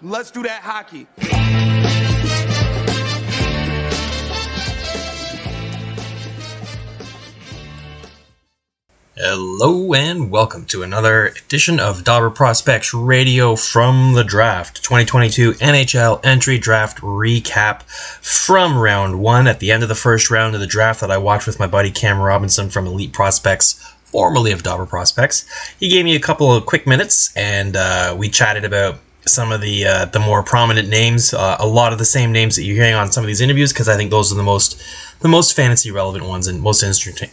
Let's do that hockey. Hello and welcome to another edition of Dobber Prospects Radio from the Draft 2022 NHL Entry Draft Recap from Round 1 at the end of the first round of the draft that I watched with my buddy Cam Robinson from Elite Prospects, formerly of Dobber Prospects. He gave me a couple of quick minutes and we chatted about some of the more prominent names, a lot of the same names that you're hearing on some of these interviews, because I think those are the most fantasy relevant ones and most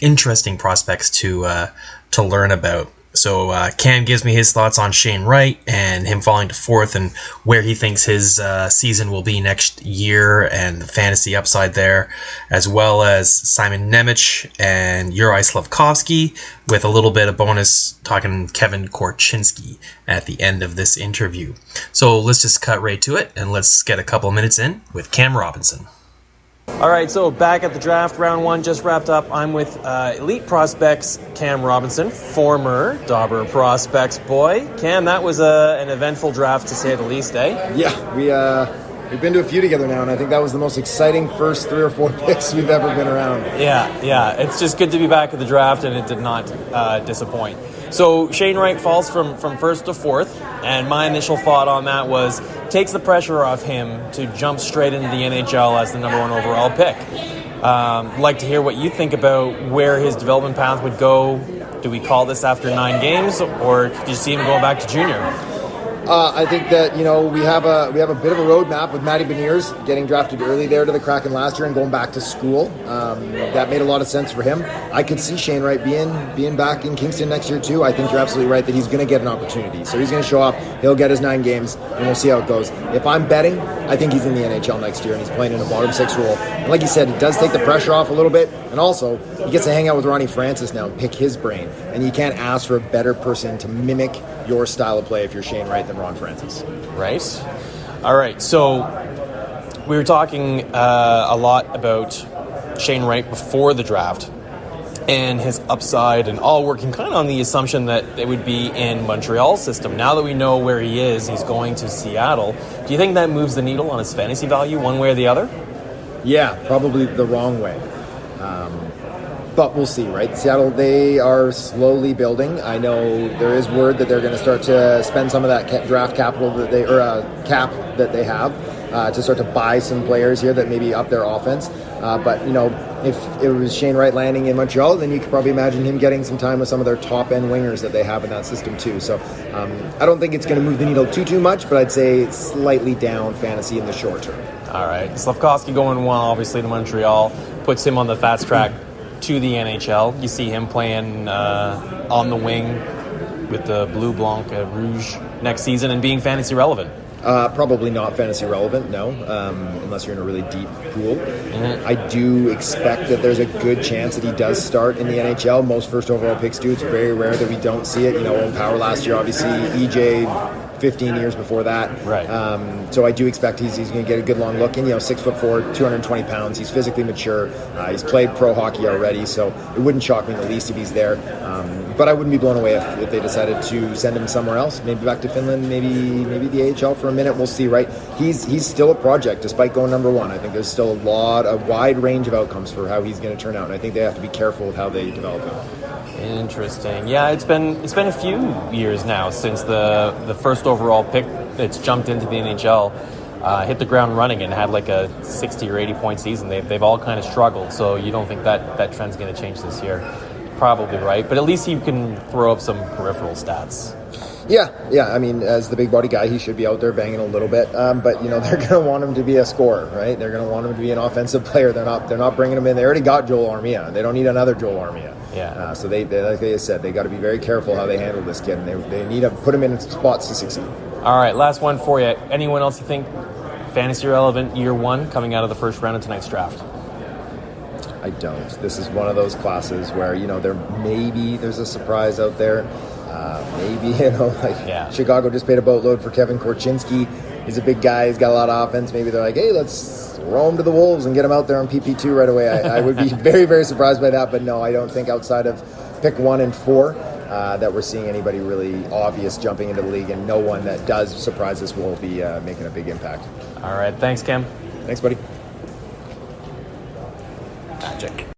interesting prospects to learn about. So Cam gives me his thoughts on Shane Wright and him falling to fourth and where he thinks his season will be next year and the fantasy upside there, as well as Simon Nemec and Juraj Slafkovsky, with a little bit of bonus talking Kevin Korchinski at the end of this interview. So let's just cut right to it and let's get a couple minutes in with Cam Robinson. All right, so back at the draft, round 1 just wrapped up. I'm with Elite Prospects Cam Robinson, former Dobber Prospects boy. Cam, that was an eventful draft to say the least, eh? Yeah, we've been to a few together now, and I think that was the most exciting first 3 or 4 picks we've ever been around. Yeah, it's just good to be back at the draft, and it did not disappoint. So Shane Wright falls from first to fourth, and my initial thought on that was takes the pressure off him to jump straight into the NHL as the number 1 overall pick. Like to hear what you think about where his development path would go. Do we call this after 9 games, or do you see him going back to junior? I think that we have a bit of a roadmap with Matty Beniers getting drafted early there to the Kraken last year and going back to school. That made a lot of sense for him. I could see Shane Wright being back in Kingston next year too. I think you're absolutely right that he's going to get an opportunity. So he's going to show up. He'll get his 9 games, and we'll see how it goes. If I'm betting, I think he's in the NHL next year and he's playing in a bottom 6 role. And like you said, it does take the pressure off a little bit, and also he gets to hang out with Ronnie Francis now and pick his brain. And you can't ask for a better person to mimic your style of play if you're Shane Wright than Ron Francis. Right. All right. So we were talking a lot about Shane Wright before the draft and his upside, and all working kind of on the assumption that it would be in Montreal's system. Now that we know where he is, he's going to Seattle. Do you think that moves the needle on his fantasy value one way or the other? Yeah, probably the wrong way. But we'll see, right? Seattle, they are slowly building. I know there is word that they're going to start to spend some of that draft capital that cap that they have to start to buy some players here that maybe up their offense. But if it was Shane Wright landing in Montreal, then you could probably imagine him getting some time with some of their top end wingers that they have in that system too. So I don't think it's going to move the needle too much, but I'd say slightly down fantasy in the short term. All right, Slafkovsky going well, obviously to Montreal puts him on the fast track to the NHL. You see him playing on the wing with the Bleu Blanc Rouge next season and being fantasy relevant. Probably not fantasy relevant, no, unless you're in a really deep pool. I do expect that there's a good chance that he does start in the NHL. Most first overall picks do. It's very rare that we don't see it. Owen Power last year, obviously, EJ 15 years before that. Right. So I do expect he's going to get a good long look. And 6'4", 220 pounds. He's physically mature. He's played pro hockey already, so it wouldn't shock me in the least if he's there. But I wouldn't be blown away if they decided to send him somewhere else, maybe back to Finland, maybe the AHL for a minute. We'll see, right? He's still a project despite going number 1. I think there's still a wide range of outcomes for how he's going to turn out, and I think they have to be careful with how they develop him. Interesting. Yeah, it's been a few years now since the first overall pick that's jumped into the NHL hit the ground running and had like a 60 or 80 point season. They've all kind of struggled, so you don't think that trend's going to change this year. Probably right, but at least he can throw up some peripheral stats. Yeah. I mean, as the big body guy, he should be out there banging a little bit. But they're going to want him to be a scorer, right? They're going to want him to be an offensive player. They're not bringing him in. They already got Joel Armia. They don't need another Joel Armia. Yeah. So they like they said, they got to be very careful how they handle this kid, and they need to put him in spots to succeed. All right, last one for you. Anyone else you think fantasy relevant year 1 coming out of the first round of tonight's draft? I don't. This is one of those classes where there's a surprise out there. Chicago just paid a boatload for Kevin Korchinski. He's a big guy. He's got a lot of offense. Maybe they're like, hey, let's throw him to the Wolves and get him out there on PP2 right away. I would be very, very surprised by that. But no, I don't think outside of pick 1 and 4 that we're seeing anybody really obvious jumping into the league, and no one that does surprise us will be making a big impact. All right. Thanks, Kim. Thanks, buddy. Magic.